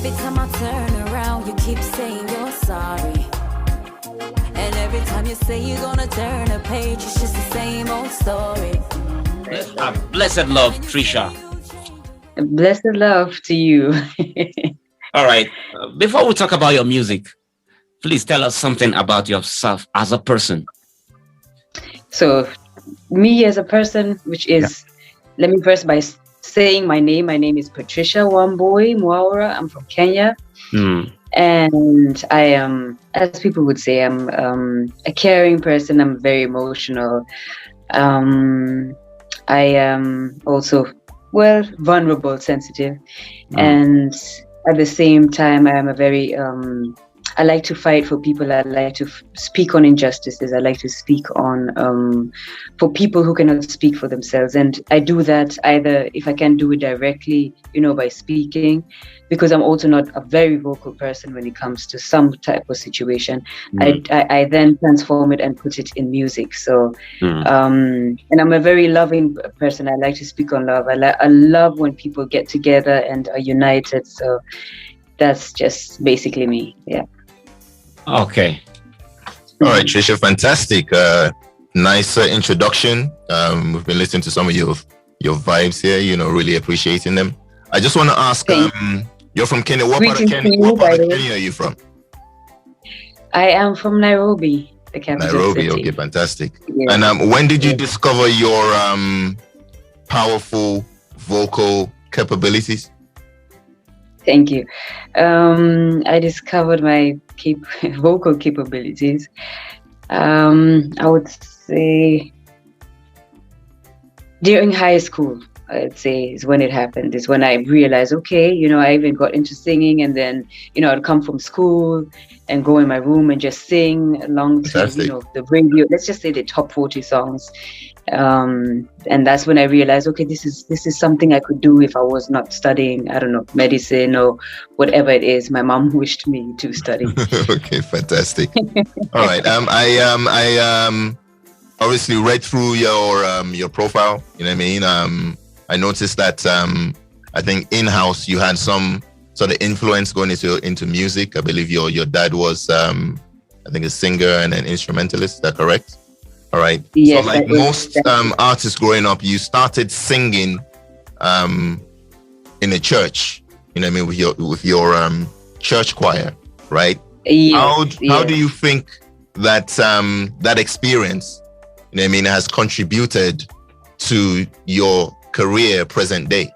every time I turn around, you keep saying you're sorry. And every time you say you're gonna turn a page, it's just the same old story. Blessed love, Treesha. Blessed love to you. All right. Before we talk about your music, please tell us something about yourself as a person. So, me as a person, which is, let me first by saying my name. My name is Treesha Wambui Mwaura. I'm from Kenya. And I am, as people would say, I'm a caring person. I'm very emotional. I am also, well, vulnerable, sensitive. And at the same time, I am a very, I like to fight for people. I like to speak on injustices. I like to speak on for people who cannot speak for themselves. And I do that either if I can do it directly, by speaking, because I'm also not a very vocal person when it comes to some type of situation. I then transform it and put it in music. So, and I'm a very loving person. I like to speak on love. I love when people get together and are united. So that's just basically me. Yeah. Okay. All right, Treesha, fantastic. Nice introduction. We've been listening to some of your vibes here, really appreciating them. I just want to ask, you're from Kenya. What part of Kenya are you from? I am from Nairobi, the capital Nairobi, city. Okay, fantastic. Yeah. And when did you discover your powerful vocal capabilities? Thank you. I discovered my vocal capabilities. I would say during high school. I'd say is when it happened. Is when I realized, okay, I even got into singing, and then I'd come from school and go in my room and just sing along to the radio. Let's just say the top 40 songs. And that's when I realized, okay, this is something I could do if I was not studying, I don't know, medicine or whatever it is my mom wished me to study. Okay, fantastic. All right. I obviously read through your profile. You know what I mean? I noticed that I think in-house you had some sort of influence going into music. I believe your dad was I think a singer and an instrumentalist. Is that correct? All right. Yes, so like most artists growing up, you started singing in a church, what I mean, with your church choir, right? Yes, How do you think that that experience, what I mean, has contributed to your career present day?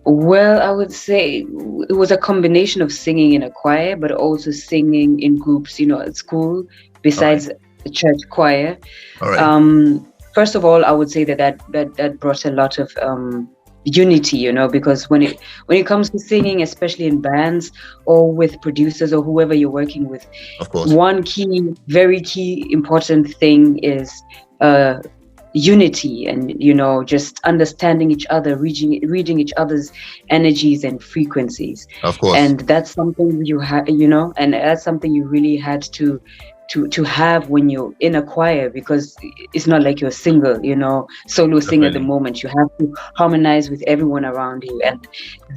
Well, I would say it was a combination of singing in a choir, but also singing in groups, at school, besides the church choir. All right. First of all, I would say that brought a lot of unity, because when it comes to singing, especially in bands or with producers or whoever you're working with, of course, one very key important thing is unity, and just understanding each other, reading each other's energies and frequencies. Of course. And that's something you have, and that's something you really had to have when you're in a choir, because it's not like you're single, solo singer at the moment. You have to harmonize with everyone around you, and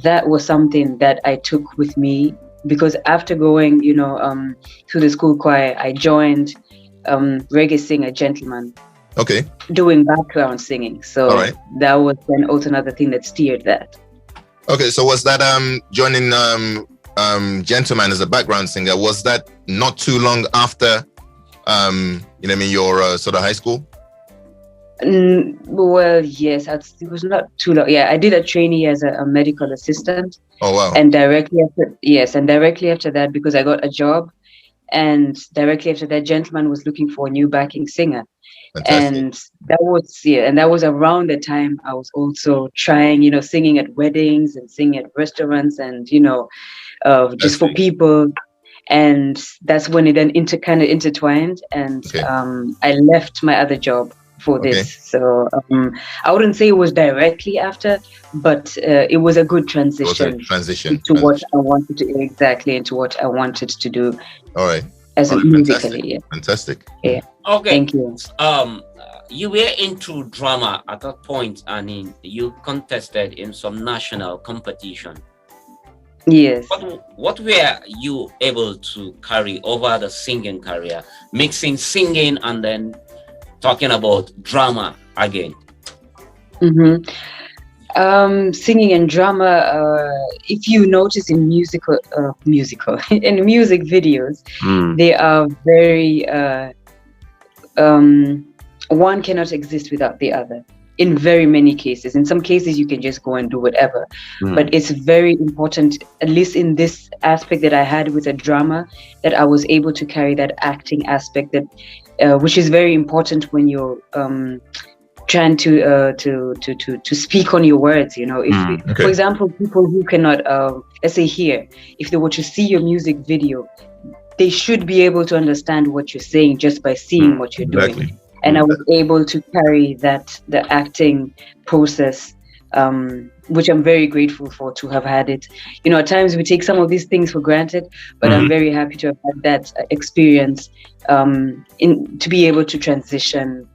that was something that I took with me, because after going to the school choir, I joined Reggae Singer Gentleman. Okay. Doing background singing. So that was then also another thing that steered that. Okay, so was that joining Gentleman as a background singer, was that not too long after your sort of high school? Well, yes, it was not too long. Yeah, I did a trainee as a medical assistant. Oh wow. And directly after that, because I got a job, and directly after that, Gentleman was looking for a new backing singer. Fantastic. And that was around the time I was also trying, singing at weddings and singing at restaurants, and just for people. And that's when it then kind of intertwined, and I left my other job for this. So I wouldn't say it was directly after, but it was a good transition. To what I wanted to into what I wanted to do. All right. As a musically, yeah. Fantastic. Yeah. Okay. Thank you. You were into drama at that point, and you contested in some national competition. Yes. What were you able to carry over the singing career, mixing singing and then talking about drama again? Mm-hmm. Singing and drama, if you notice in musical in music videos, they are very one cannot exist without the other in very many cases. In some cases you can just go and do whatever, but it's very important, at least in this aspect that I had with a drama, that I was able to carry that acting aspect, that which is very important when you're trying to speak on your words, you know. If for example, people who cannot let's say here, if they were to see your music video, they should be able to understand what you're saying just by seeing what you're doing. And I was able to carry the acting process, which I'm very grateful for, to have had it. You know, at times we take some of these things for granted, but I'm very happy to have had that experience to be able to transition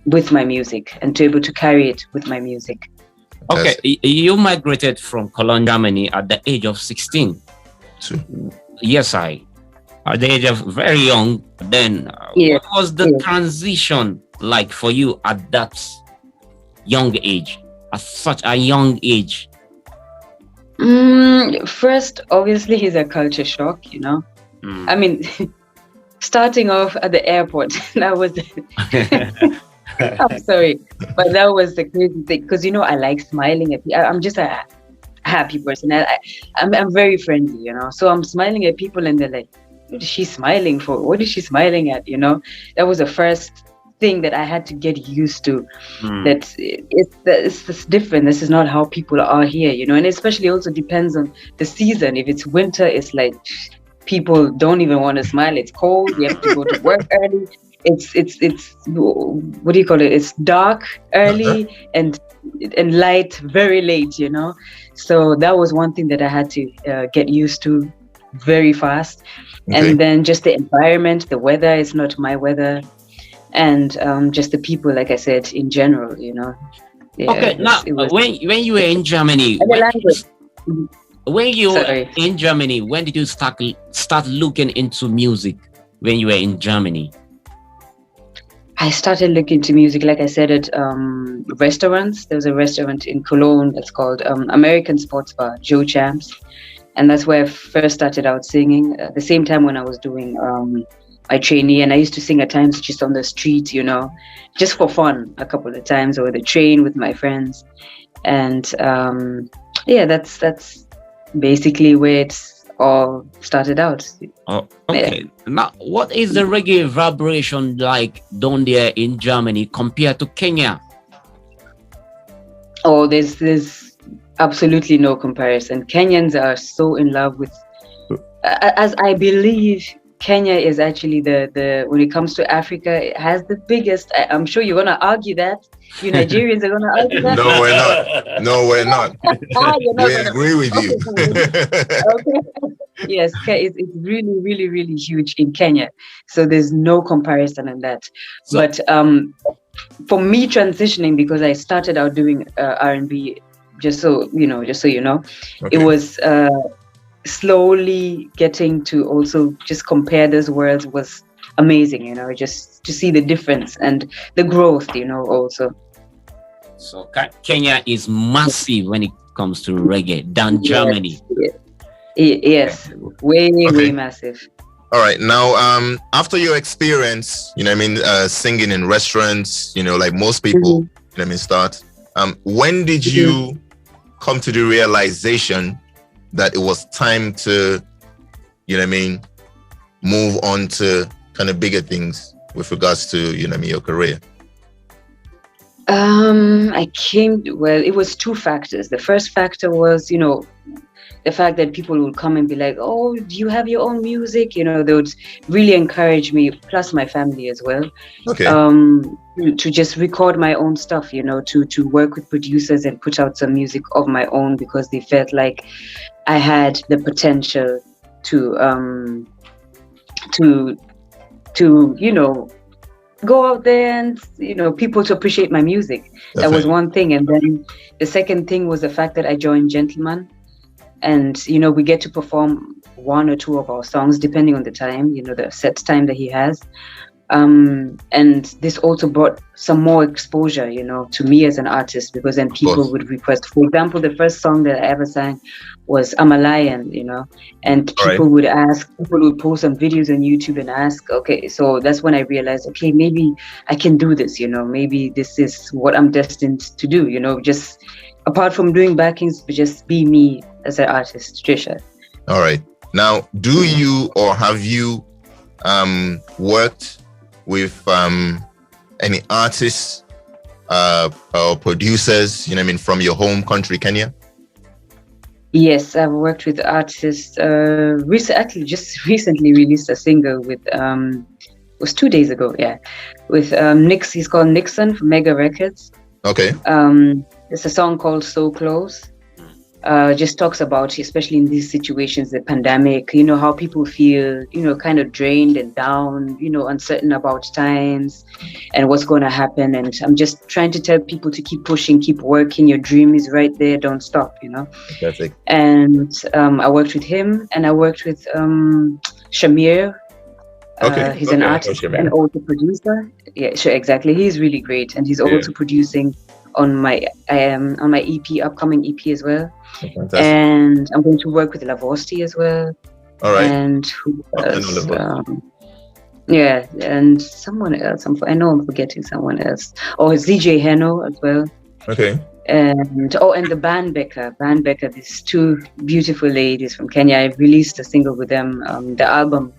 with my music and to be able to carry it with my music. Okay, you migrated from Cologne, Germany at the age of 16. Yes, at the age of very young. Then what was the transition like for you at that young age, at such a young age? First, obviously, is a culture shock, you know. I mean, starting off at the airport, that was I'm sorry, but that was the crazy thing, because, you know, I like smiling at people. I'm just a happy person. I'm very friendly, you know. So I'm smiling at people and they're like, what is she smiling for? What is she smiling at? You know, that was the first thing that I had to get used to. That it's different. This is not how people are here, you know. And especially also depends on the season. If it's winter, it's like people don't even want to smile. It's cold. You have to go to work early. It's what do you call it? It's dark early and light very late, you know. So that was one thing that I had to get used to very fast. And then just the environment, the weather is not my weather, and just the people, like I said, in general, you know. Now when you were in Germany, when did you start looking into music? When you were in Germany, I started looking into music, like I said, at restaurants. There was a restaurant in Cologne that's called American Sports Bar, Joe Champs. And that's where I first started out singing, at the same time when I was doing my trainee. And I used to sing at times just on the street, you know, just for fun, a couple of times, or the train with my friends. And that's basically where it's all started out. Now, what is the reggae vibration like down there in Germany compared to Kenya? Oh, there's absolutely no comparison. Kenyans are so in love with, as I believe, Kenya is actually the when it comes to Africa, it has the biggest. I'm sure you're gonna argue that. You Nigerians are gonna argue that. No, we're not. No, we're not. We agree with you. Okay. Yes, it's really, really, really huge in Kenya. So there's no comparison in that. But for me transitioning, because I started out doing R&B, just so you know, it was slowly getting to also just compare those worlds was amazing, you know, just to see the difference and the growth, you know, also. So Kenya is massive when it comes to reggae than Germany. Yes, way massive. All right. Now, after your experience, you know what I mean, singing in restaurants, you know, like most people, you know what I mean, start. When did you come to the realization that it was time to, you know what I mean, move on to kind of bigger things with regards to, you know what I mean, your career? It was two factors. The first factor was, you know, the fact that people would come and be like, oh, do you have your own music? You know, they would really encourage me, plus my family as well. To just record my own stuff, you know, to work with producers and put out some music of my own, because they felt like I had the potential to you know, go out there and, you know, people to appreciate my music. That was one thing. And then the second thing was the fact that I joined Gentleman. and we get to perform one or two of our songs depending on the time, the set time that he has. And this also brought some more exposure, to me as an artist, because then people would request. For example, the first song that I ever sang was "I'm a Lion," and people would ask, people would post some videos on YouTube and ask, okay, so that's when I realized, okay, maybe I can do this, maybe this is what I'm destined to do, just apart from doing backings, just be me as an artist, Treesha. All right. Now, do you or have you worked with any artists or producers, from your home country, Kenya? Yes, I've worked with artists. Just recently released a single with, it was 2 days ago, with Nix. He's called Nixon from Mega Records. Okay. It's a song called So Close. Just talks about, especially in these situations, the pandemic, how people feel, kind of drained and down, uncertain about times and what's going to happen. And I'm just trying to tell people to keep pushing, keep working. Your dream is right there. Don't stop, Perfect. And I worked with him, and I worked with Shamir. He's an artist and also producer. Yeah, sure, exactly. He's really great. And he's also producing on my EP, upcoming EP as well. Fantastic. And I'm going to work with Lavosti as well. All right. And who else? And someone else. I know I'm forgetting someone else. Oh, it's DJ Heno as well. Okay. And the Band Becca, these two beautiful ladies from Kenya. I released a single with them. The album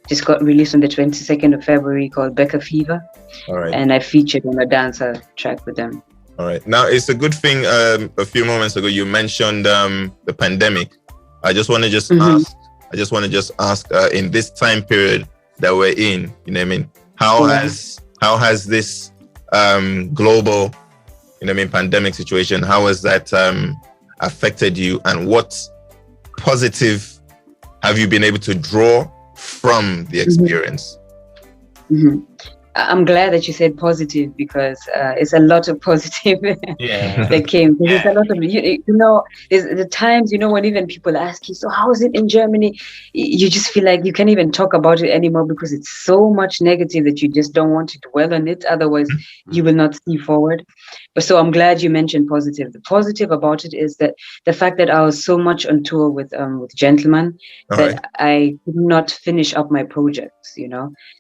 just got released on the 22nd of February called Becca Fever. All right. And I featured on a dancer track with them. All right. Now, it's a good thing. A few moments ago, you mentioned the pandemic. I just want to ask. In this time period that we're in, how has this global, pandemic situation? How has that affected you, and what positive have you been able to draw from the experience? Mm-hmm. I'm glad that you said positive, because it's a lot of positive that came. There's a lot of, there's the times, when even people ask you, so how is it in Germany? You just feel like you can't even talk about it anymore, because it's so much negative that you just don't want to dwell on it. Otherwise, you will not see forward. But so I'm glad you mentioned positive. The positive about it is that the fact that I was so much on tour with Gentleman that I could not finish up my projects,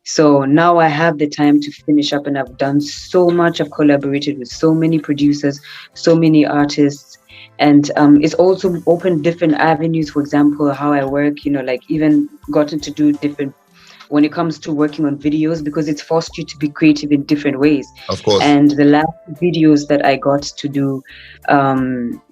So now I have the time to finish up, and I've done so much. I've collaborated with so many producers, so many artists, and it's also opened different avenues. For example, how I work, even gotten to do different when it comes to working on videos, because it's forced you to be creative in different ways. Of course. And the last videos that I got to do,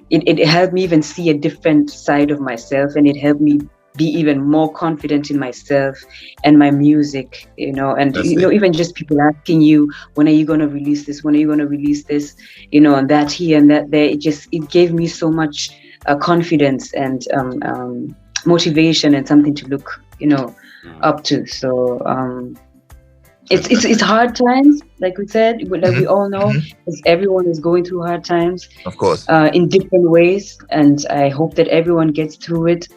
it helped me even see a different side of myself, and it helped me be even more confident in myself and my music, and even just people asking you, when are you going to release this? When are you going to release this? And that here and that there. It gave me so much confidence and motivation, and something to look, up to. So it's hard times, like we said, like we all know, because everyone is going through hard times, of course, in different ways, and I hope that everyone gets through it.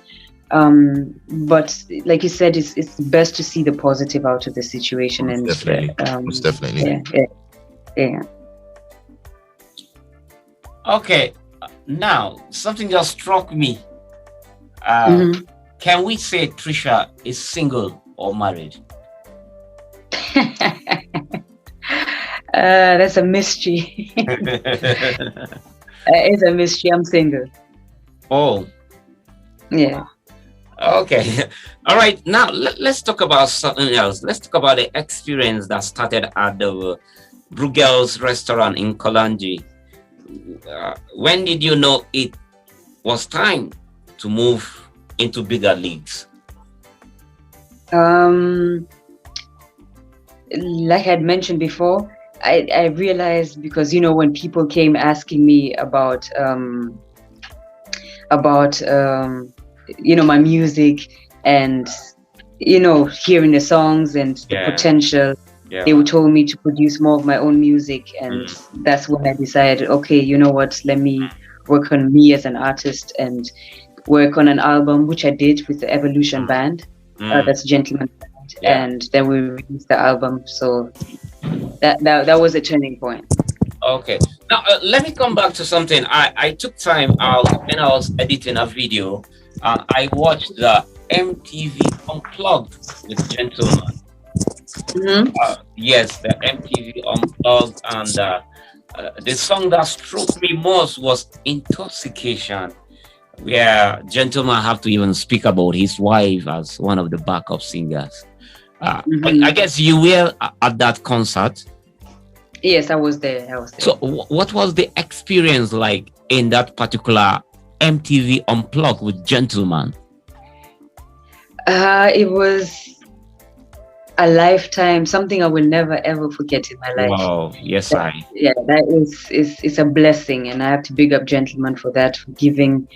But like you said, it's best to see the positive out of the situation. Most and definitely. Yeah. Okay, now something just struck me. Can we say Treesha is single or married? That's a mystery. It's a mystery. I'm single. Oh. Yeah. Okay. All right. Now let's talk about something else. Let's talk about the experience that started at the Bruegel's restaurant in Kolonji. When did you know it was time to move into bigger leagues? Like I had mentioned before, I realized, because when people came asking me about my music and hearing the songs and the potential, they would told me to produce more of my own music, and that's when I decided, okay, you know what, let me work on me as an artist and work on an album, which I did with the Evolution Band. That's Gentleman Band, and then we released the album. So that was a turning point. Okay. Now let me come back to something. I took time out when I was editing a video. I watched the MTV Unplugged with Gentleman. Yes, the MTV Unplugged, and the song that struck me most was Intoxication, where Gentleman have to even speak about his wife as one of the backup singers. But I guess you were at that concert. Yes, I was there. So what was the experience like in that particular MTV Unplugged with Gentleman? It was a lifetime, something I will never ever forget in my life. Wow, yes, that is a blessing, and I have to big up Gentleman for that, for giving,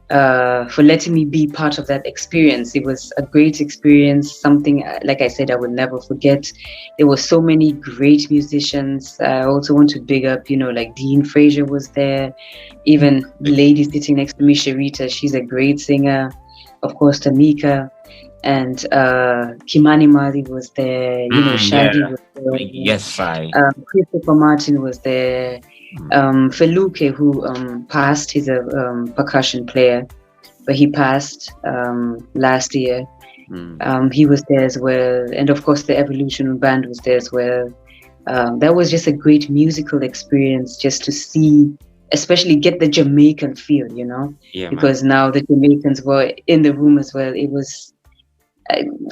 for letting me be part of that experience. It was a great experience, something, like I said, I will never forget. There were so many great musicians. I also want to big up, like Dean Fraser was there, even the lady sitting next to me, Sharita, she's a great singer. Of course, Tamika. And Kimani Madi was there, Shaggy was there. Yes, Christopher Martin was there. Feluke, who passed, he's a percussion player, but he passed last year. He was there as well. And of course, the Evolution Band was there as well. That was just a great musical experience, just to see, especially get the Jamaican feel, because now the Jamaicans were in the room as well. It was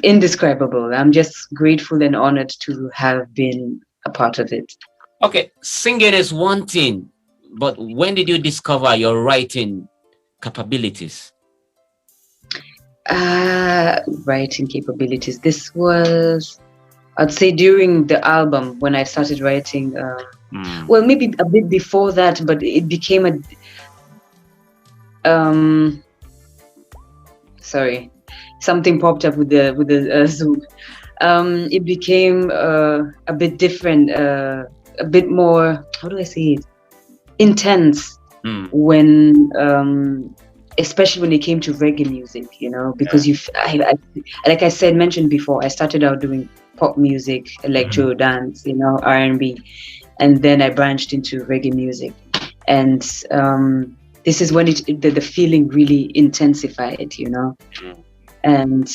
indescribable. I'm just grateful and honored to have been a part of it. Okay, singing is one thing, but when did you discover your writing capabilities? Writing capabilities. This was, I'd say, during the album when I started writing. Well, maybe a bit before that, but it became something popped up with the Zoom. It became a bit different, a bit more, how do I say it, intense when, especially when it came to reggae music, because like I mentioned before, I started out doing pop music, electro dance, R&B, and then I branched into reggae music, and this is when the feeling really intensified, and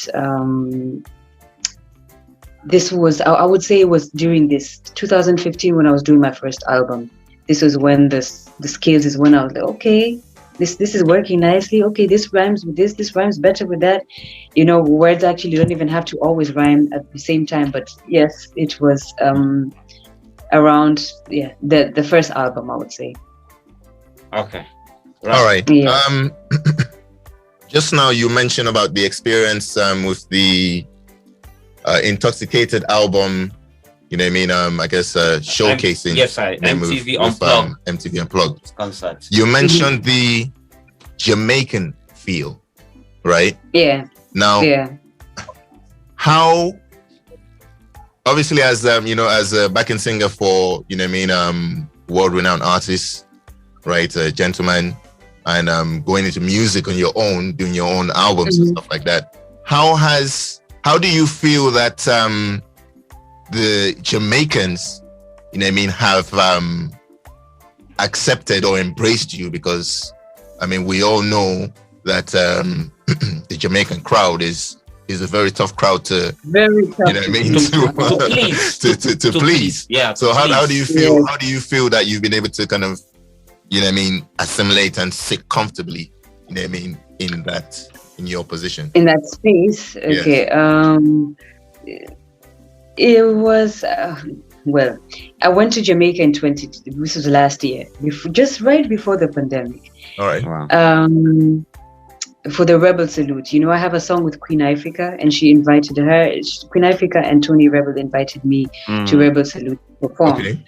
this was, I would say it was during this 2015 when I was doing my first album. This was when the scales is when I was like, okay, this is working nicely. Okay, this rhymes with this rhymes better with that. Words actually don't even have to always rhyme at the same time. But yes, it was around the first album, I would say. Okay. All right. Yeah. Just now you mentioned about the experience with the Intoxicated album, I guess showcasing. MTV Unplugged. MTV Unplugged Concert. You mentioned the Jamaican feel, right? Yeah. Now, how, obviously as as a backing singer for, world-renowned artists, right, Gentleman, and going into music on your own, doing your own albums and stuff like that. How do you feel that the Jamaicans, have accepted or embraced you? Because we all know that the Jamaican crowd is a very tough crowd to to please. Yeah. So how do you feel? How do you feel that you've been able to kind of assimilate and sit comfortably, in your position, in that space? Okay. Yes. It was well, I went to Jamaica this was last year, just right before the pandemic. All right. Wow. For the Rebel Salute, I have a song with Queen Ifrica, and she invited her. Queen Ifrica and Tony Rebel invited me to Rebel Salute to perform. Okay.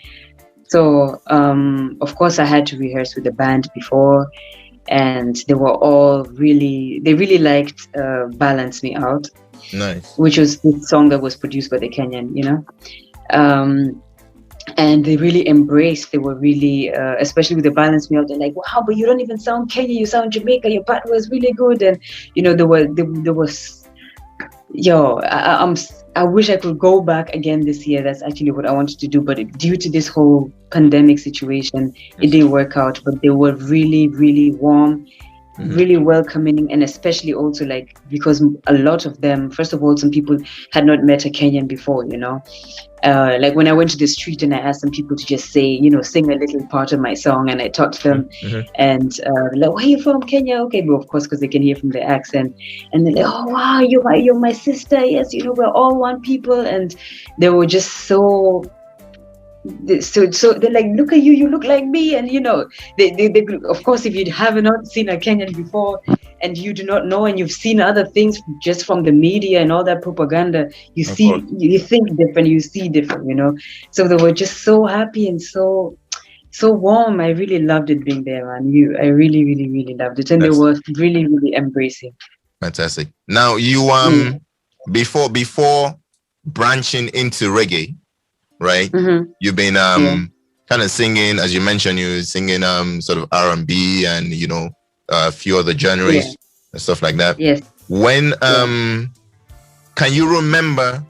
So, of course, I had to rehearse with the band before, and they really liked Balance Me Out. Nice. Which was the song that was produced by the Kenyan, and they really embraced. They were really, especially with the balance me out. They're like, "Wow, but you don't even sound Kenyan. You sound Jamaica. Your part was really good." And there was, I wish I could go back again this year. That's actually what I wanted to do, but due to this whole pandemic situation, it didn't work out. But they were really, really warm. Really welcoming, and especially also because a lot of them, first of all, some people had not met a Kenyan before, like when I went to the street and I asked some people to just say, sing a little part of my song, and I taught them, and like, "Where are you from, Kenya?" Okay, but of course, because they can hear from the accent, and they're like, "Oh wow, you're my sister. Yes, we're all one people," and they were just so they're like, "Look at you, you look like me," and they of course, if you have not seen a Kenyan before and you do not know, and you've seen other things just from the media and all that propaganda, you think different, you see different, so they were just so happy and so warm. I really loved it being there, and I really, really, really loved it, and they were really, really embracing. Fantastic. Now you before branching into reggae, right? You've been kind of singing, as you mentioned, you're singing sort of R&B and a few other genres and stuff like that. Yes. When can you remember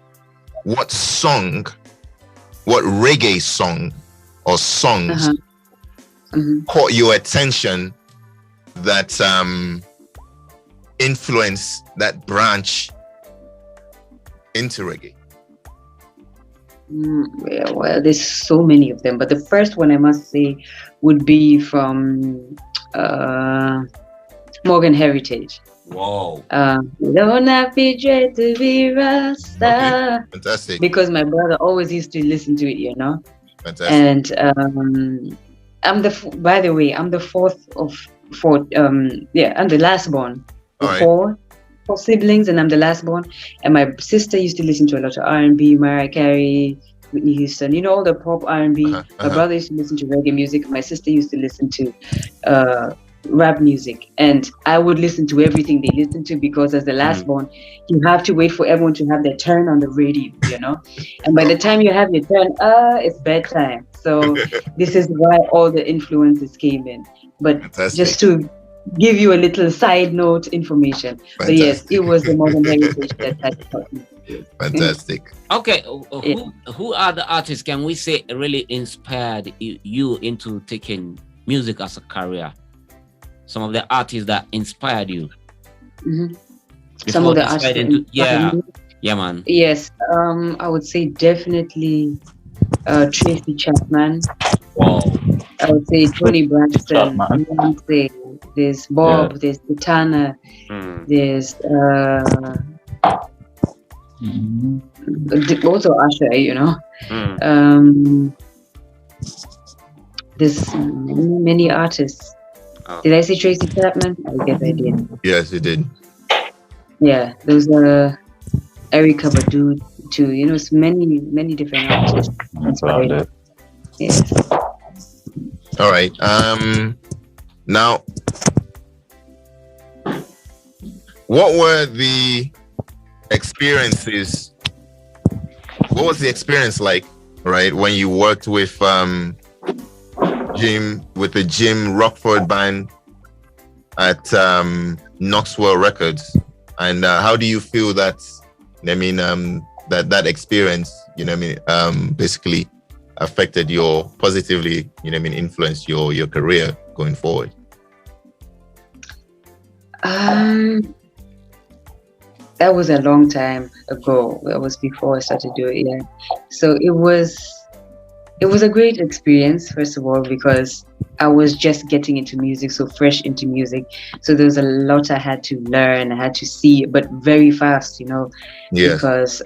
what reggae song or songs caught your attention that influenced that branch into reggae? Yeah, well, there's so many of them, but the first one I must say would be from Morgan Heritage. Wow. Don't have to be Rasta. Okay. Fantastic. Because my brother always used to listen to it, Fantastic. And I'm the fourth of four. I'm the last born. Four siblings, and I'm the last born. And my sister used to listen to a lot of R&B, Mariah Carey, Whitney Houston, all the pop R&B. My brother used to listen to reggae music. My sister used to listen to rap music, and I would listen to everything they listened to, because as the last born, you have to wait for everyone to have their turn on the radio, and by the time you have your turn, it's bedtime. So this is why all the influences came in. But Fantastic. Just to give you a little side note information. Fantastic. But yes, it was the Modern Heritage that had taught me. Fantastic. Okay, who are the artists, can we say, really inspired you into taking music as a career? Some of the artists that inspired you. Some of the artists. Yeah, man. Yes, I would say definitely Tracy Chapman. Wow. I would say Tony Braxton. I would say there's Bob, there's Tana, there's also Usher, there's many artists. Did I say Tracy Chapman? I guess I did. Yes, you did. Yeah, there's Erykah Badu too. It's many different artists. That's about it. Yes. All right. Now, what were the experiences? What was the experience like, right, when you worked with the Jim Rockford band at Knoxwell Records, and how do you feel that? That experience, basically affected positively, influenced your career going forward? That was a long time ago. That was before I started doing it. So it was a great experience, first of all, because I was just getting into music, so fresh into music. So there was a lot I had to learn, I had to see, but very fast, Yes. Because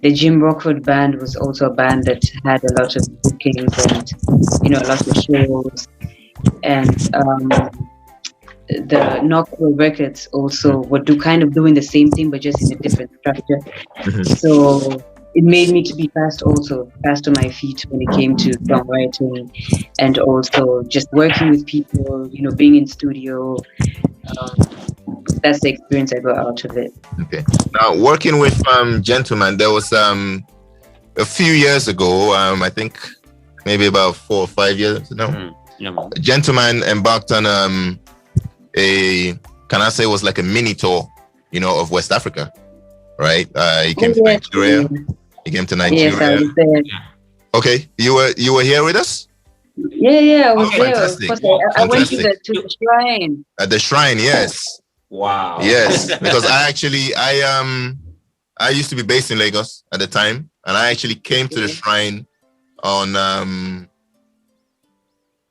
the Jim Rockford band was also a band that had a lot of bookings and, a lot of shows. And the Knoxville Records also were doing the same thing, but just in a different structure. So it made me to be fast on my feet when it came to songwriting, and also just working with people, being in studio. That's the experience I got out of it. Okay. Now, working with Gentleman, there was a few years ago, I think maybe about 4 or 5 years now. A gentleman embarked on can I say it was like a mini tour, of West Africa, right? He came to Nigeria. He came to Nigeria. Yes, I was there. Okay, you were here with us? Yeah, I was there. Fantastic. I went to the shrine. At the shrine, yes. Wow. Yes, because I used to be based in Lagos at the time, and I actually came to the shrine on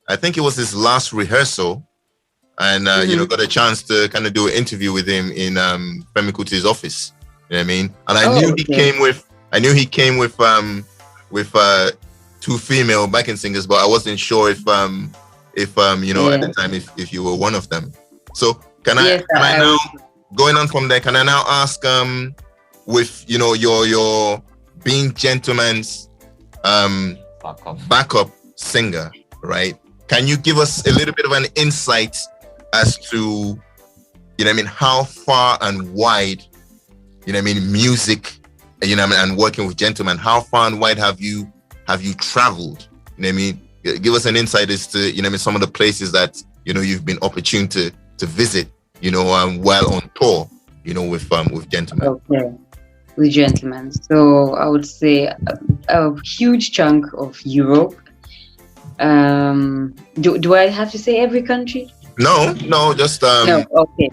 I think it was his last rehearsal, and got a chance to kind of do an interview with him in Femi Kuti's office. You know what I mean? And I knew he came with 2 female backing singers, but I wasn't sure if at the time if you were one of them. So can I now, going on from there, can I now ask with your being Gentleman's backup singer, right? Can you give us a little bit of an insight as to how far and wide music and working with Gentleman, how far and wide have you traveled? Give us an insight as to some of the places that you've been opportune to visit while on tour with Gentleman. Okay, with Gentleman. So I would say a huge chunk of Europe. Do I have to say every country? No, just no, okay,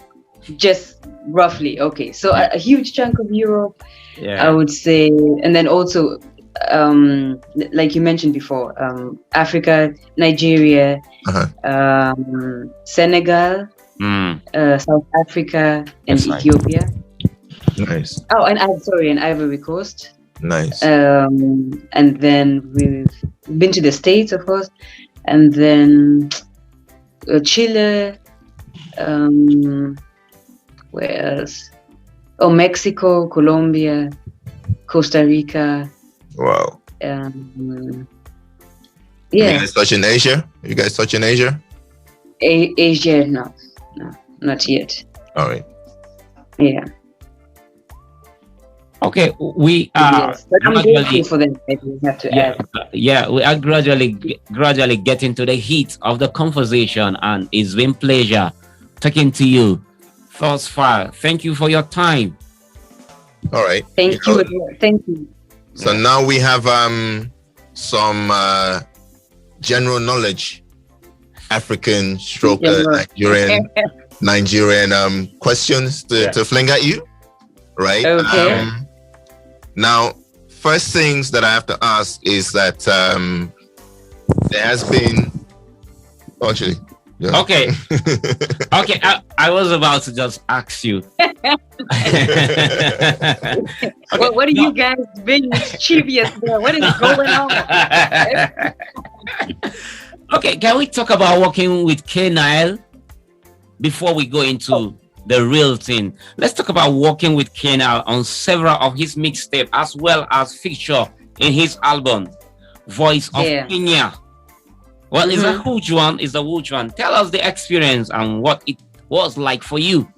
just roughly. Okay, so a huge chunk of Europe, I would say, and then also like you mentioned before, Africa, Nigeria, Senegal, South Africa, and Ethiopia. Nice. Oh, and Ivory Coast. Nice. And then we've been to the States, of course, and then Chile. Where else? Oh, Mexico, Colombia, Costa Rica. Wow. Yeah. You guys touch in Asia? Asia, no, not yet. All right. Yeah. Okay, we are. Yes, but I'm grateful for them. I have to add. Yeah, we are gradually getting to the heat of the conversation, and it's been pleasure talking to you thus far. Thank you for your time. All right. Thank you. Thank you. So now we have some general knowledge, African stroke Nigerian questions to fling at you, right? Okay. Now, first things that I have to ask is that there has been actually. Yeah. Okay. Okay. I was about to just ask you. Okay, what are you guys being mischievous there? What is going on? Okay, can we talk about working with K-Nile before we go into the real thing? Let's talk about working with K-Nile on several of his mixtapes as well as feature in his album, Voice of Kenya. Well, it's a huge one. Tell us the experience and what it was like for you.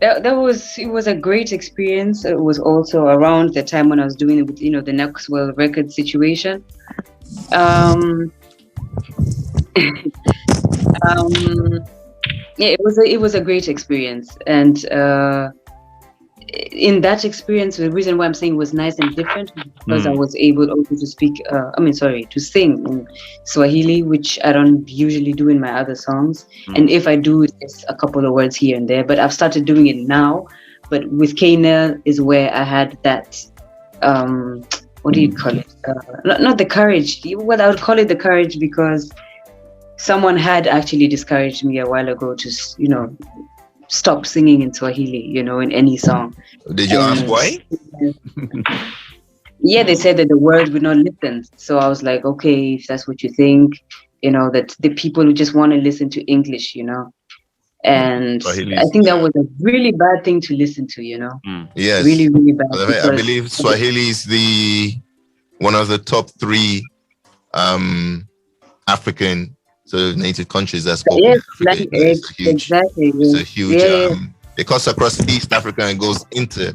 It was a great experience. It was also around the time when I was doing it with the Knoxwell record situation. It was a great experience, and in that experience, the reason why I'm saying it was nice and different because I was able also to to sing in Swahili, which I don't usually do in my other songs. And if I do, it's a couple of words here and there, but I've started doing it now. But with Kenya is where I had that, what do you call it? Not the courage. Well, I would call it the courage because someone had actually discouraged me a while ago to, stop singing in Swahili, in any song. Did you ask why? Yeah, they said that the words would not listen. So I was like, okay, if that's what you think, that the people who just want to listen to English, and I think that was a really bad thing to listen to, Yes. Really, really bad. I believe Swahili is one of the top 3 African native countries that's spoken. Yes, exactly. It's a huge. It cuts across East Africa and goes into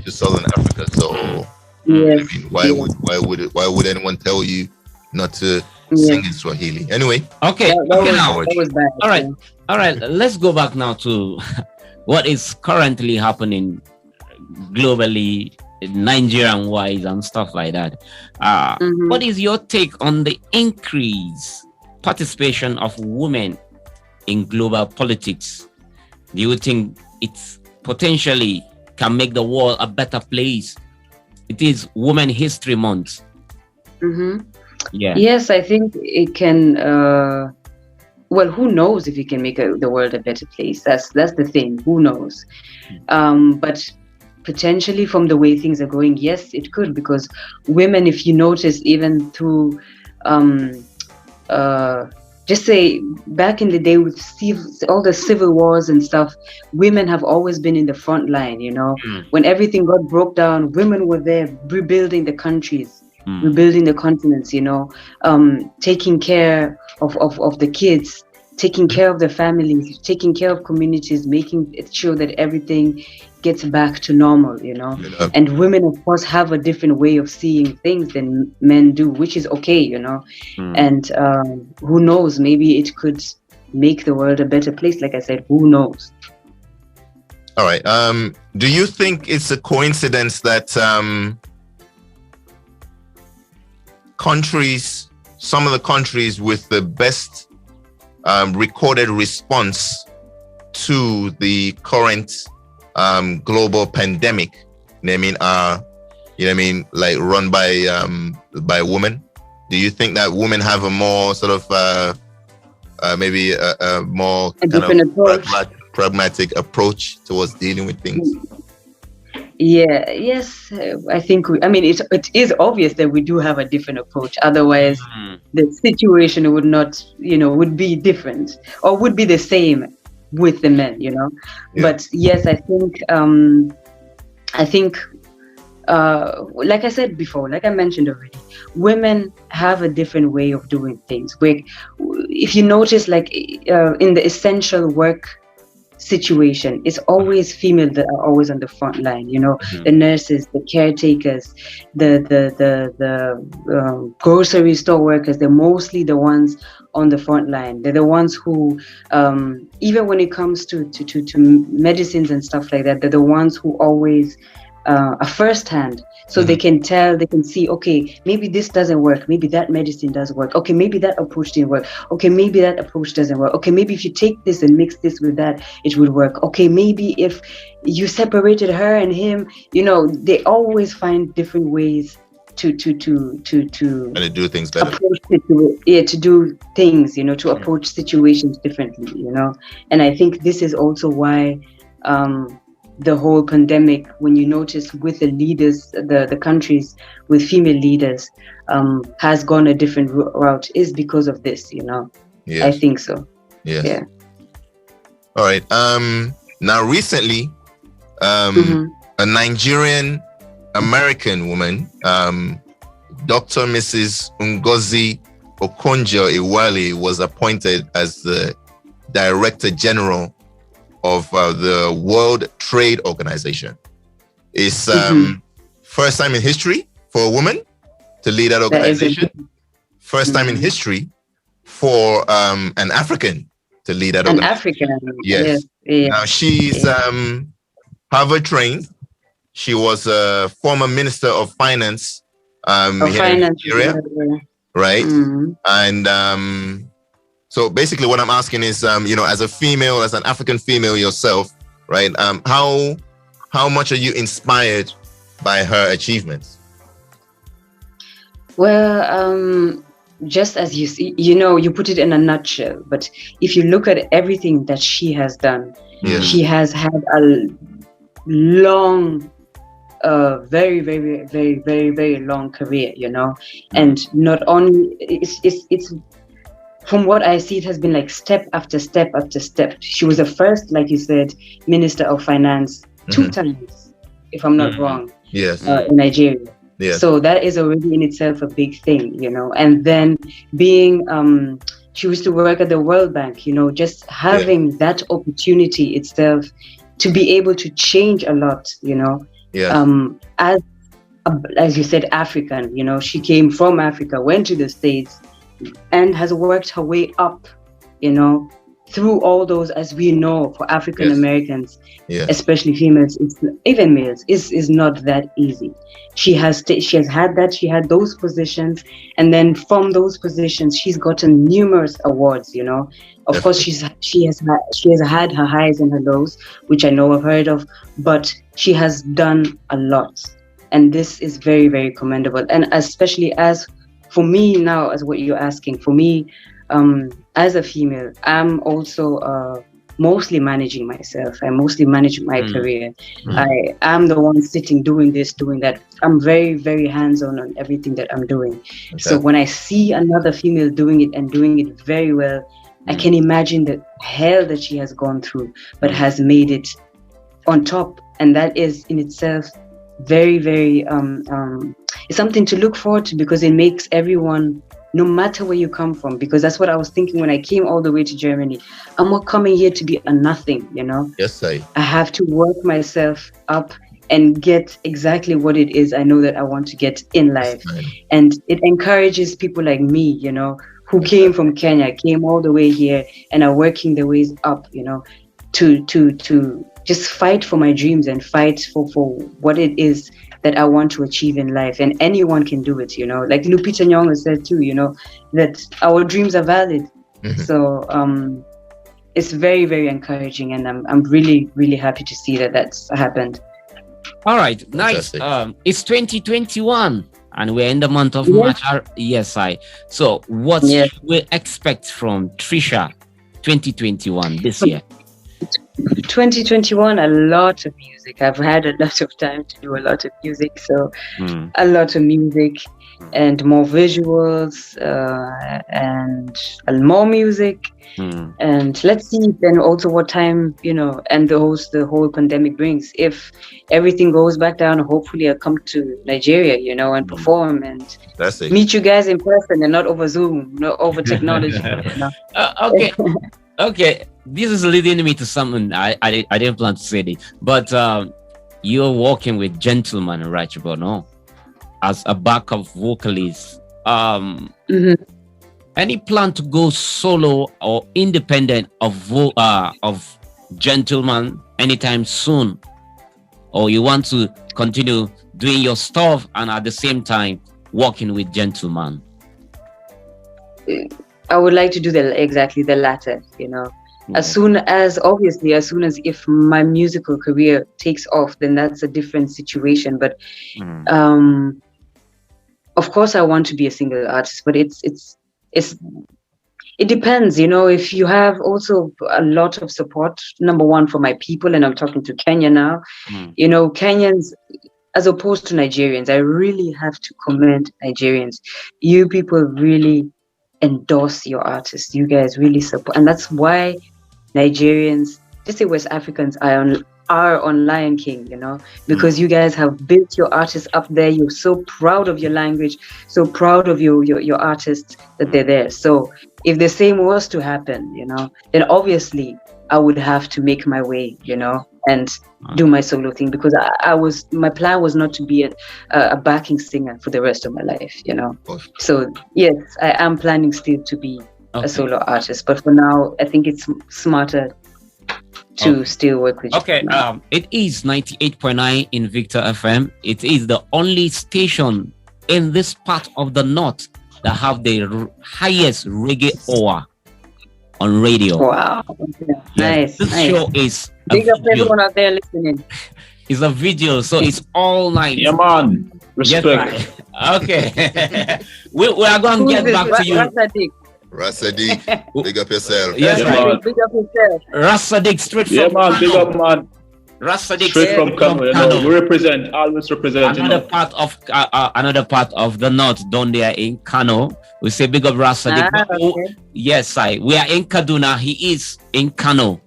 Southern Africa. So Yes. I mean, why would anyone tell you not to sing in Swahili? Anyway. Okay. That was bad. All right. All right. Let's go back now to what is currently happening globally, Nigerian wise and stuff like that. What is your take on the increased participation of women in global politics? Do you think it's potentially can make the world a better place? It is Women History Month. Yeah. Yes, I think it can. Well, who knows if it can make the world a better place? That's the thing. Who knows? But potentially, from the way things are going, yes, it could, because women, if you notice, even through just say back in the day with all the civil wars and stuff, women have always been in the front line. When everything got broke down, women were there rebuilding the countries, rebuilding the continents, taking care of the kids, taking care of the families, taking care of communities, making it sure that everything gets back to normal, And women, of course, have a different way of seeing things than men do, which is okay, And who knows, maybe it could make the world a better place. Like I said, who knows? All right. Do you think it's a coincidence that some of the countries with the best recorded response to the current global pandemic, are like run by women? Do you think that women have a more sort of maybe a more pragmatic approach towards dealing with things? Yes, I think it is obvious that we do have a different approach. Otherwise, the situation would not, would be different, or would be the same with the men, Yeah. But yes, I think, like I said before, like I mentioned already, women have a different way of doing things. If you notice, like in the essential work situation, it's always female that are always on the front line, the nurses, the caretakers, the grocery store workers. They're mostly the ones on the front line. They're the ones who even when it comes to medicines and stuff like that, they're the ones who always are first hand, so they can tell, they can see, okay, maybe this doesn't work, maybe that medicine does work, okay, maybe that approach didn't work, okay, maybe that approach doesn't work, okay, maybe if you take this and mix this with that, it would work, okay, maybe if you separated her and him, they always find different ways to and do things better. To do things, to approach situations differently, and I think this is also why the whole pandemic, when you notice with the leaders, the countries with female leaders, has gone a different route, is because of this, Yes. I think so. Yes. Yeah. All right. Now recently, a Nigerian American woman, Dr. Mrs. Ngozi Okonjo-Iweala, was appointed as the Director General of the World Trade Organization. It's first time in history for a woman to lead that organization. First time in history for an African to lead that organization. An African. Yes. Yeah. Now she's Harvard trained. She was a former Minister of Finance here in Nigeria, right? And so basically what I'm asking is, as a female, as an African female yourself, right? How much are you inspired by her achievements? Well, just as you see, you put it in a nutshell, but if you look at everything that she has done, she has had a long, very, very, very, very, very long career, and not only, it's from what I see, it has been like step after step after step. She was the first, like you said, Minister of Finance 2 times, if I'm not wrong. Yes. In Nigeria. Yes. So that is already in itself a big thing, And then being, she used to work at the World Bank, just having that opportunity itself to be able to change a lot, as you said, African. You know, she came from Africa, went to the States, and has worked her way up. You know, through all those, as we know, for African Americans, especially females, even males, is not that easy. She has had those positions, and then from those positions, she's gotten numerous awards. You know, of course, she has had her highs and her lows, which I know I've heard of, but she has done a lot, and this is very, very commendable. And especially as for me now, as what you're asking, for me, as a female, I'm also mostly managing myself. I mostly manage my career. I am the one sitting, doing this, doing that. I'm very, very hands-on on everything that I'm doing. Okay. So when I see another female doing it and doing it very well, I can imagine the hell that she has gone through, but has made it on top. And that is in itself very, very, it's something to look forward to, because it makes everyone, no matter where you come from, because that's what I was thinking when I came all the way to Germany. I'm not coming here to be a nothing, you know? Yes, I have to work myself up and get exactly what it is I know that I want to get in life. Yes, and it encourages people like me, you know, who came from Kenya, came all the way here and are working their ways up, you know, to just fight for my dreams and fight for what it is that I want to achieve in life. And anyone can do it, you know, like Lupita Nyong'o said too, you know, that our dreams are valid. So it's very, very encouraging, and I'm really, really happy to see that that's happened. All right, nice. It's 2021 and we're in the month of March. So what should we expect from Treesha 2021 this year? 2021, a lot of music. I've had a lot of time to do a lot of music, so a lot of music and more visuals and more music. And let's see then also what time, you know, and the whole pandemic brings. If everything goes back down, hopefully I'll come to Nigeria, you know, and perform and meet you guys in person and not over Zoom, not over technology. You know? Okay, this is leading me to something I didn't plan to say this, but you're working with Gentleman right about now as a backup vocalist. Any plan to go solo or independent of Gentleman anytime soon, or you want to continue doing your stuff and at the same time working with Gentleman? I would like to do exactly the latter, you know. As soon as if my musical career takes off, then that's a different situation. But of course I want to be a single artist, but it depends, you know. If you have also a lot of support, number one, for my people, and I'm talking to Kenya now, you know, Kenyans, as opposed to Nigerians, I really have to commend Nigerians. You people really endorse your artists. You guys really support, and that's why Nigerians, just say West Africans, are on Lion King, you know, because you guys have built your artists up there. You're so proud of your language, so proud of your artists that they're there. So if the same was to happen, you know, then obviously I would have to make my way, you know, and do my solo thing, because my plan was not to be a backing singer for the rest of my life, you know. So yes, I am planning still to be a solo artist, but for now I think it's smarter to still work with you. It is 98.9 Invicta FM. It is the only station in this part of the north that have the highest reggae hour on radio. Wow. Nice. This show is big up everyone out there listening. It's a video, so it's all night. Yeah, man. Respect. Yes, okay. we are going to get back to you. Rasadik, big up yourself. Yes, man. Big up yourself. Rasadik, straight from Kano. Big up, man. Rasadik, straight from Kano. You know, we always represent. Another part of the north down there in Kano. We say big up Rasadik. Yes, we are in Kaduna. He is in Kano.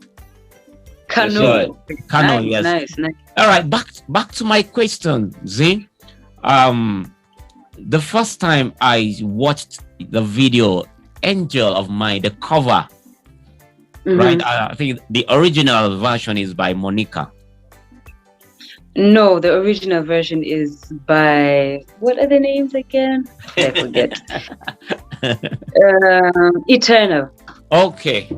Kano. Kano, yes. Nice. All right, back to my question, Z. The first time I watched the video Angel of Mine, the cover, right? I think the original version is by Monica. No, the original version is by, what are the names again? I forget. Eternal. Okay.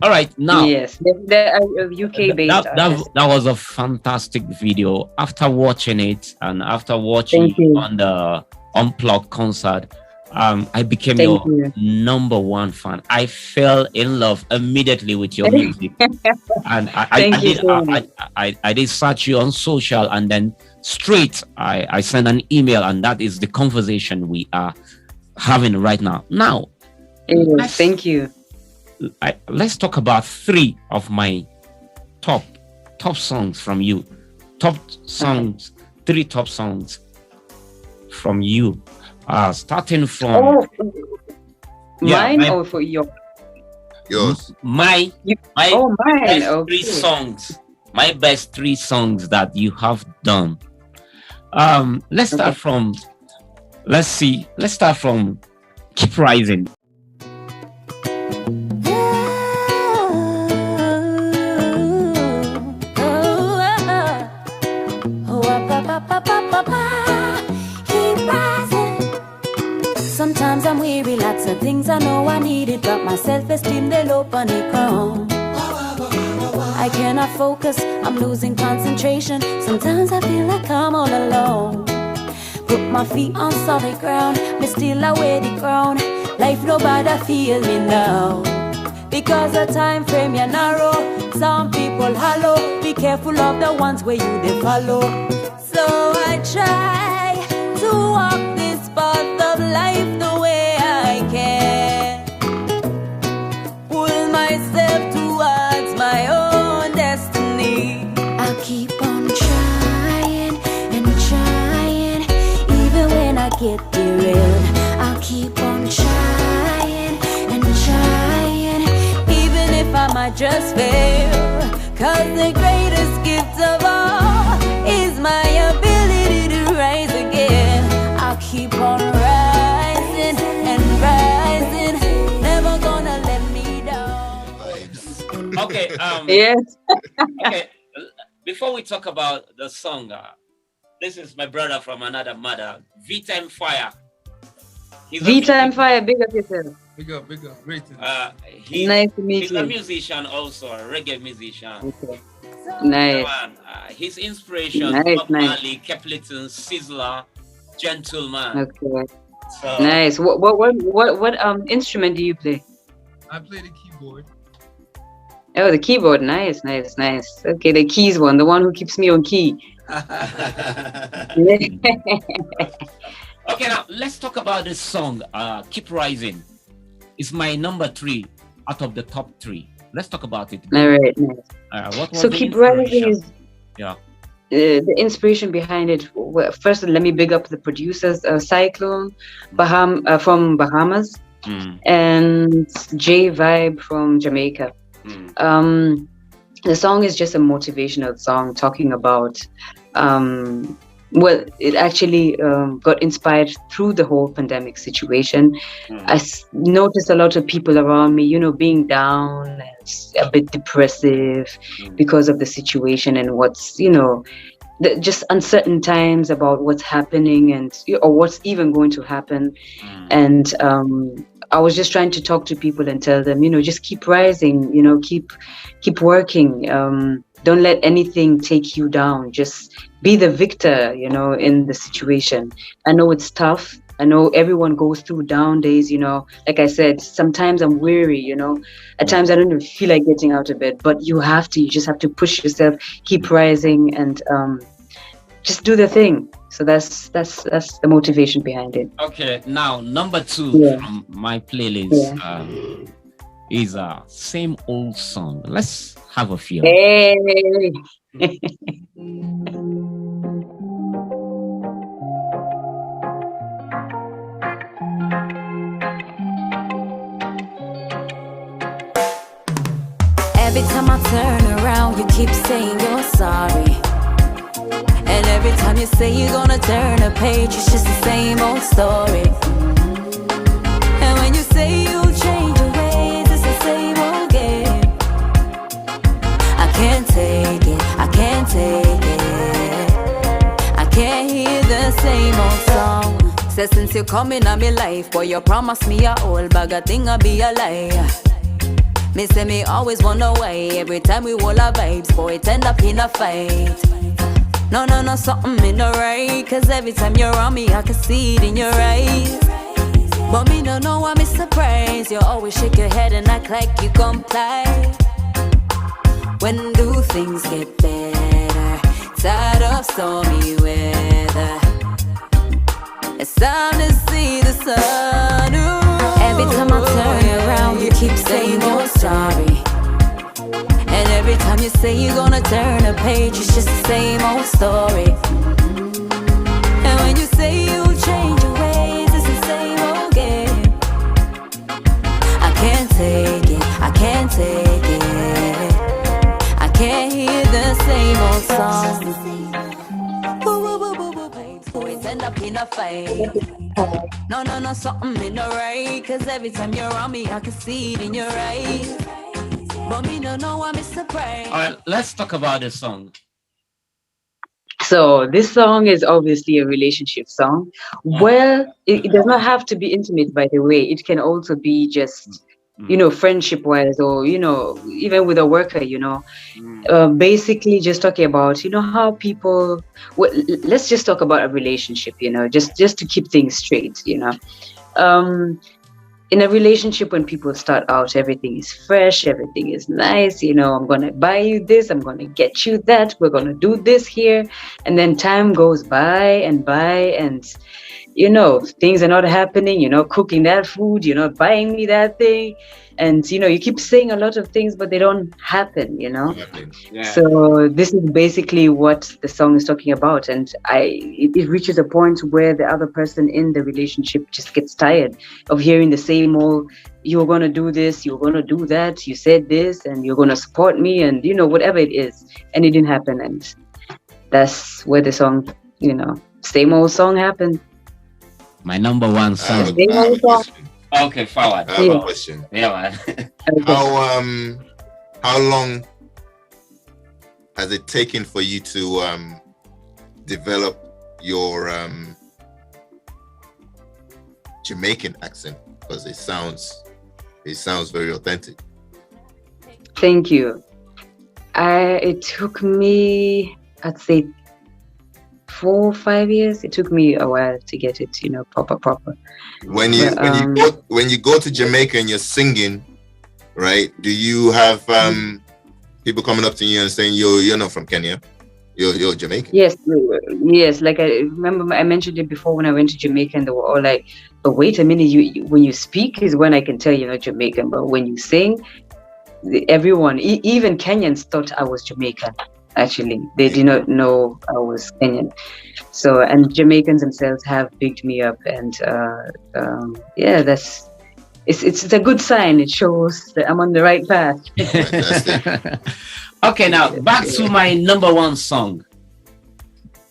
All right. Now, yes, they're UK based artist. That was a fantastic video. After watching it and after watching on the Unplugged concert, I became your number one fan. I fell in love immediately with your music, and I did search you on social, and then straight I sent an email, and that is the conversation we are having right now. Now, thank you. Let's talk about 3 of my top songs from you. Top songs, 3 top songs from you. Starting from mine or for yours? Mine. Mine. Best 3 songs. My best 3 songs that you have done. Let's start from. Let's start from Keep Rising. Sometimes I'm weary, lots of things I know I needed, but my self-esteem, they low on the ground. I cannot focus, I'm losing concentration. Sometimes I feel like I'm all alone. Put my feet on solid ground, me still I wear the crown. Life nobody feel me now, because the time frame you narrow. Some people hollow, be careful of the ones where you they follow. So I try to walk this path of life the way I can, pull myself towards my own destiny. I'll keep on trying and trying, even when I get derailed. I'll keep on trying and trying, even if I might just fail. Cause the greatest gift of all is my ability to rise again. I'll keep on rising and rising, never gonna let me down. Okay. Yes. Okay. Before we talk about the song, this is my brother from another mother, Vtime Faya. Vtime Faya, big up yourself. Big up, great. Nice to meet he's you. a musician also, a reggae musician. Okay. Nice. His inspiration, Bob Marley, Capleton, Sizzler, Gentleman. Okay. So, nice. What instrument do you play? I play the keyboard. Oh, the keyboard. Nice. Okay, the keys one, the one who keeps me on key. Okay, now let's talk about this song, Keep Rising. It's my number 3 out of the top 3. Let's talk about it. All right, nice. What was so the Keep Rising is the inspiration behind it. Well, first, let me big up the producers, Cyclone from Bahamas, and J Vibe from Jamaica. The song is just a motivational song talking about well, it actually got inspired through the whole pandemic situation. I noticed a lot of people around me, being down and a bit depressive because of the situation and what's, just uncertain times about what's happening and or what's even going to happen. And I was just trying to talk to people and tell them, just keep rising, keep working. Don't let anything take you down. Just be the victor, in the situation. I know it's tough. I know everyone goes through down days, like I said, sometimes I'm weary, at times I don't even feel like getting out of bed, but you just have to push yourself, keep rising and just do the thing. So that's the motivation behind it. Okay, now number 2 from my playlist is a same old song. Let's have a feel. Hey. Every time I turn around, you keep saying you're sorry. And every time you say you're gonna turn a page, it's just the same old story. And when you say you'll change your ways, it's the same old game. I can't take it, I can't take it. the same old song. Say since you come in my life, boy, you promise me a whole bag of thing, I be a lie. Me say me always wonder why every time we hold our vibes, boy, it end up in a fight. No, something in the right. Cause every time you're around me, I can see it in your eyes. But me don't know why me surprised. You always shake your head and act like you comply. When do things get better? Tired of stormy weather. It's time to see the sun. Ooh. Every time I turn around, you keep saying you're sorry. And every time you say you're gonna turn a page, it's just the same old story. And when you say you'll change your ways, it's the same old game. I can't take it, I can't take it. I can't hear the same old song. Always end up in a fight. No, something in the right. Cause every time you're around me, I can see it in your eyes. But me no know I'm surprised. All right, let's talk about this song. So this song is obviously a relationship song. Well, it does not have to be intimate, by the way. It can also be just, friendship wise, or, even with a worker, basically just talking about, how people, let's just talk about a relationship, just to keep things straight, in a relationship, when people start out, everything is fresh, everything is nice. I'm going to buy you this, I'm going to get you that, we're going to do this here. And then time goes by, and things are not happening, cooking that food, buying me that thing. And, you keep saying a lot of things, but they don't happen, Yeah. So this is basically what the song is talking about. And it reaches a point where the other person in the relationship just gets tired of hearing the same old, you're going to do this, you're going to do that, you said this, and you're going to support me, and, whatever it is. And it didn't happen. And that's where the song, same old song happened. My number one song. Okay, forward. I have a question. Yeah, man. How long has it taken for you to develop your Jamaican accent? Because it sounds very authentic. Thank you. It took me, I'd say, 4 or 5 years. It took me a while to get it, proper. When you go to Jamaica and you're singing, right? Do you have people coming up to you and saying you're not from Kenya, you're Jamaican? Yes. Like I remember I mentioned it before when I went to Jamaica, and they were all like, "But wait a minute, you when you speak is when I can tell you're not Jamaican, but when you sing, everyone, even Kenyans thought I was Jamaican." Actually, they did not know I was Kenyan. So, and Jamaicans themselves have bigged me up, and it's a good sign. It shows that I'm on the right path. Okay, now back to my number one song.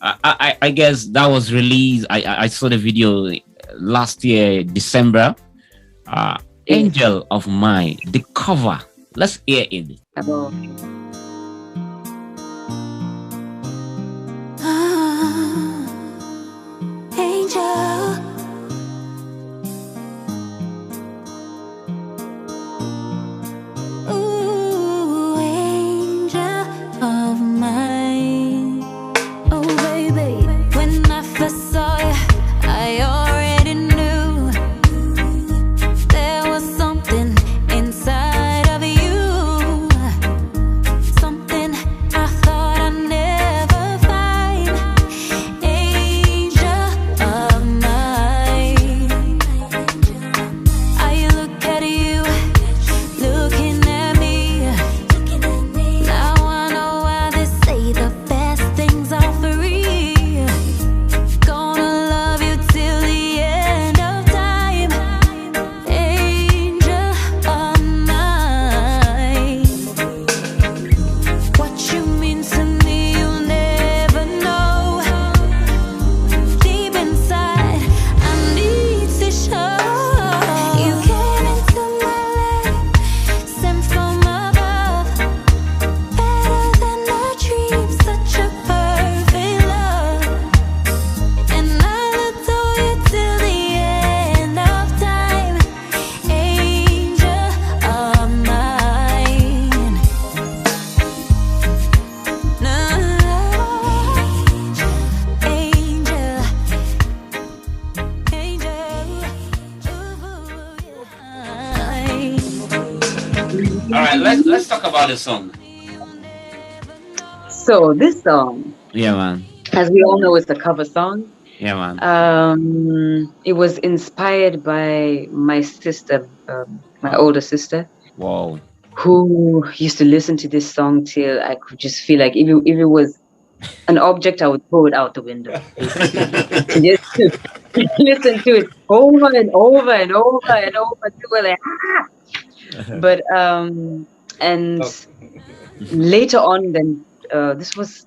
I guess that was released. I saw the video last year, December. Angel of Mine, the cover. Let's hear it. Of let's talk about the song. So this song, Yeah, man. as we all know, is a cover song. Yeah, man. It was inspired by my sister, my older sister. Wow. Who used to listen to this song till I could just feel like if it was an object, I would throw it out the window. Basically. Just listen to it over and over and over and over until we're like, But and later on, then this was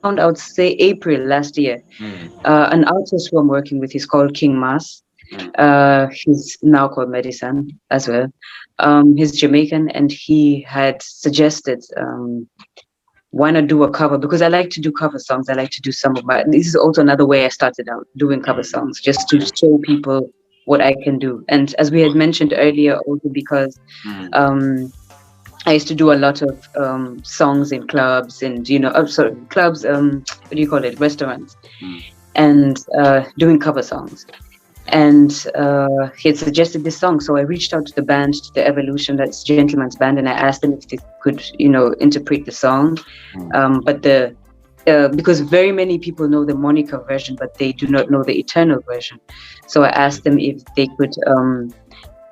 around, I would say, April last year. An artist who I'm working with is called King Mas. He's now called Medicine as well. He's Jamaican, and he had suggested, why not do a cover? Because I like to do cover songs. I like to do some of my. This is also another way I started out doing cover songs, just to show people what I can do. And as we had mentioned earlier, also because I used to do a lot of songs in clubs and clubs. What do you call it? Restaurants, and doing cover songs. And he had suggested this song, so I reached out to the band, to the Evolution, that's Gentleman's Band, and I asked them if they could, interpret the song. But because very many people know the Monica version, but they do not know the Eternal version. So I asked them if they could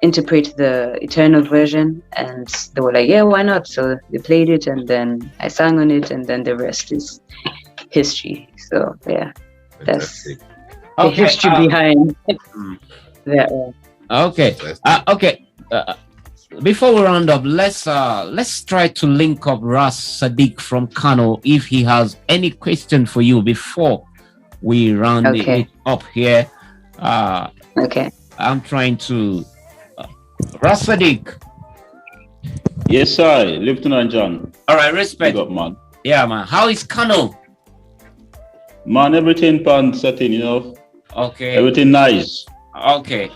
interpret the Eternal version, and they were like, yeah, why not? So they played it, and then I sang on it, and then the rest is history. So yeah, that's the history behind that one. Okay. Okay. Before we round up, let's try to link up Ras Sadiq from Kano if he has any question for you before we round it up here. Okay. I'm trying to Ras Sadiq. Yes, sir. Lieutenant John. All right, respect. Big up, man. Yeah, man. How is Kano? Man, everything pan setting, Okay. Everything nice. Okay.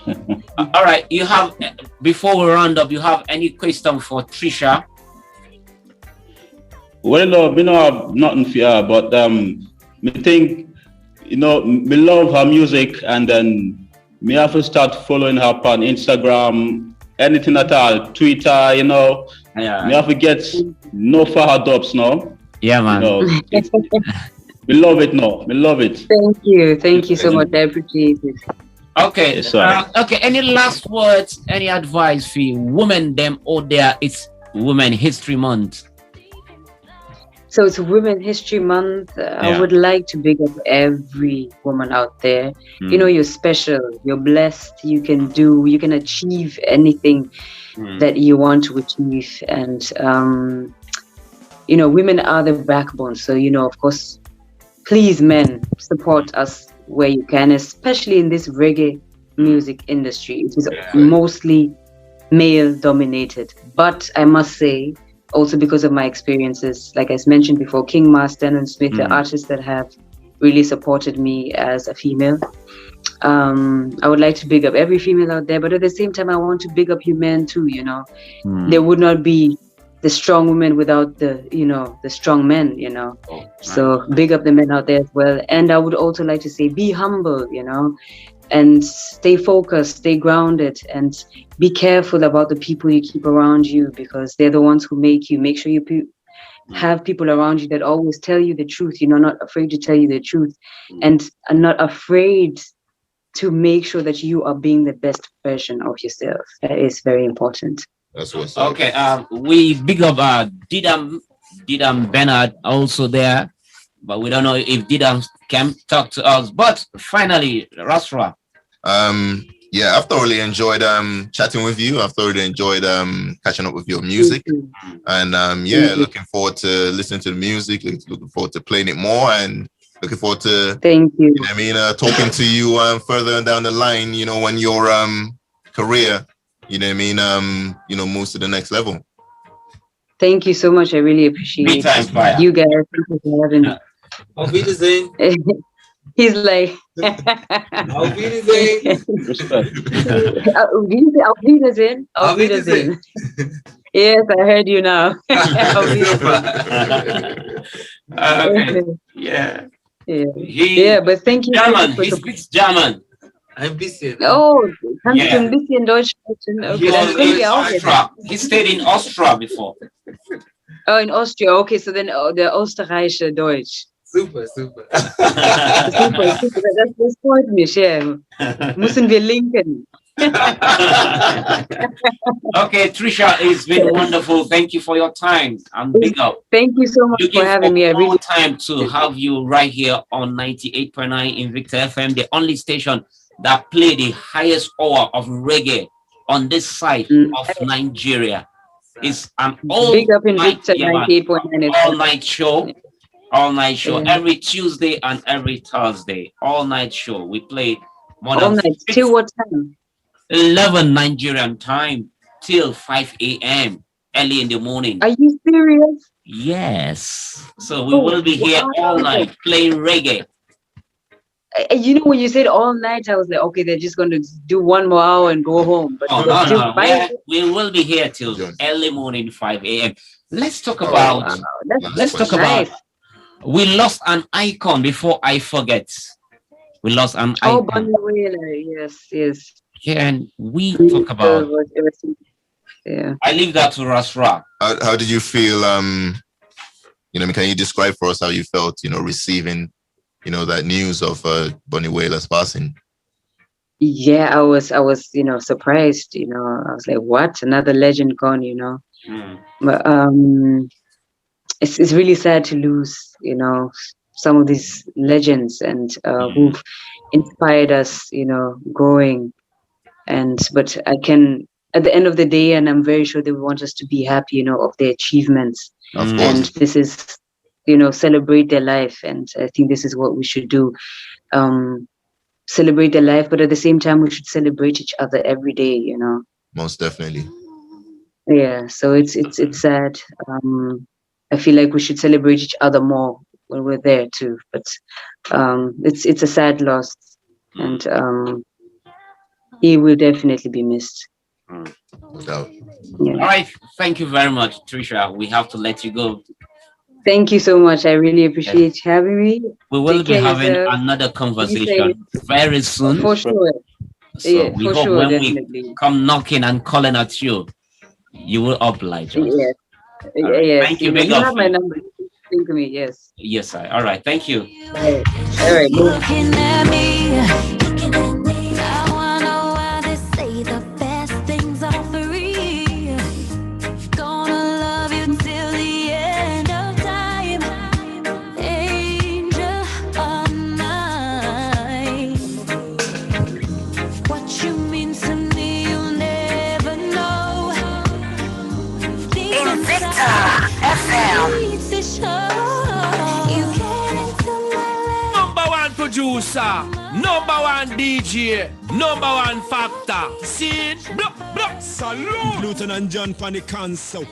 All right. You have, before we round up, you have any question for Treesha? Well, no, we don't have nothing for her, but me think, me love her music, and then me have to start following her on Instagram, anything at all, Twitter, Yeah. Me have to get no for her dubs, no? Yeah, man. We love it, no? We love it. Thank you so much. I appreciate it. Okay. Yes, okay. Any last words? Any advice for women them out there? It's Women History Month. So it's Women History Month. I would like to big up every woman out there. You're special. You're blessed. You can achieve anything that you want to achieve. And women are the backbone. So of course, please, men, support us where you can, especially in this reggae music industry. It is mostly male dominated. But I must say, also because of my experiences, like I mentioned before, King Master and Smith, the artists that have really supported me as a female. I would like to big up every female out there, but at the same time, I want to big up you men too, There would not be the strong women without the strong men, So big up the men out there as well. And I would also like to say, be humble, and stay focused, stay grounded, and be careful about the people you keep around you, because they're the ones who make you. Make sure you have people around you that always tell you the truth, not afraid to tell you the truth, and are not afraid to make sure that you are being the best version of yourself. That is very important. That's what's up. Okay. We big up Didam Bernard also there, but we don't know if Didam can talk to us. But finally, Rasra. I've thoroughly enjoyed chatting with you. I've thoroughly enjoyed catching up with your music, and looking forward to listening to the music. Looking forward to playing it more, and looking forward to talking to you further down the line. When your career, moves to the next level. Thank you so much. I really appreciate Vtime, you guys. Thank you for having me. Auf Wiedersehen. He's like, Auf Wiedersehen. Auf Wiedersehen. Auf Wiedersehen. Yes, I heard you now. Auf Wiedersehen. Okay. Yeah. But thank you. German. He speaks German. Ein bisschen. Oh, kannst du ein bisschen Deutsch sprechen? Okay, dann können wir auch jetzt. He stayed in Austria before. Oh, in Austria. Okay, so then der österreichische Deutsch. Super, super. Super, super. Das freut mich, ja. Müssen wir linken. Okay, Treesha, it's been wonderful. Thank you for your time and big up. Thank you so much for having me. I Looking really time to have you right here on 98.9 Invicta FM, the only station that play the highest hour of reggae on this side of Nigeria. It's an all big up Invicta 98.9 all-night show. All-night show every Tuesday and every Thursday. All-night show. We play more than all night. Till what time? 11 Nigerian time till 5 a.m. early in the morning. Are you serious? Yes. So we will be here all night playing reggae. You know, when you said all night, I was like, okay, they're just going to do 1 more hour and go home. But no. We will be here till early morning, 5 a.m. Let's talk about. We lost an icon before I forget. We lost an icon. Oh, Bunny Wailer. Yes. Can we talk about? Yeah. I leave that to Rasra. How did you feel? Can you describe for us how you felt? Receiving, that news of Bunny Wailer's passing. Yeah, I was, surprised. I was like, what? Another legend gone? But it's really sad to lose, some of these legends and who've inspired us, growing. But I can, at the end of the day, and I'm very sure they want us to be happy, of their achievements. And this is, celebrate their life. And I think this is what we should do. Celebrate their life, but at the same time, we should celebrate each other every day, Most definitely. Yeah, so it's sad. I feel like we should celebrate each other more when we're there too. But it's a sad loss. And he will definitely be missed. No. Yeah. All right. Thank you very much, Treesha. We have to let you go. Thank you so much. I really appreciate having me. We will be having another conversation very soon. For sure. So we hope when we come knocking and calling at you, you will oblige us. Yes. Right. Yes. Thank you. You have my number. Think of me. Yes. Yes, sir. All right. Thank you. All right. Looking at me. I wanna why they say the best things are free. Gonna love you till the end of time. Angel of mine. What you mean to me, you'll never know. Invicta FM. Number one producer, number one DJ, number one factor. See, salute. Lieutenant John Panic Council.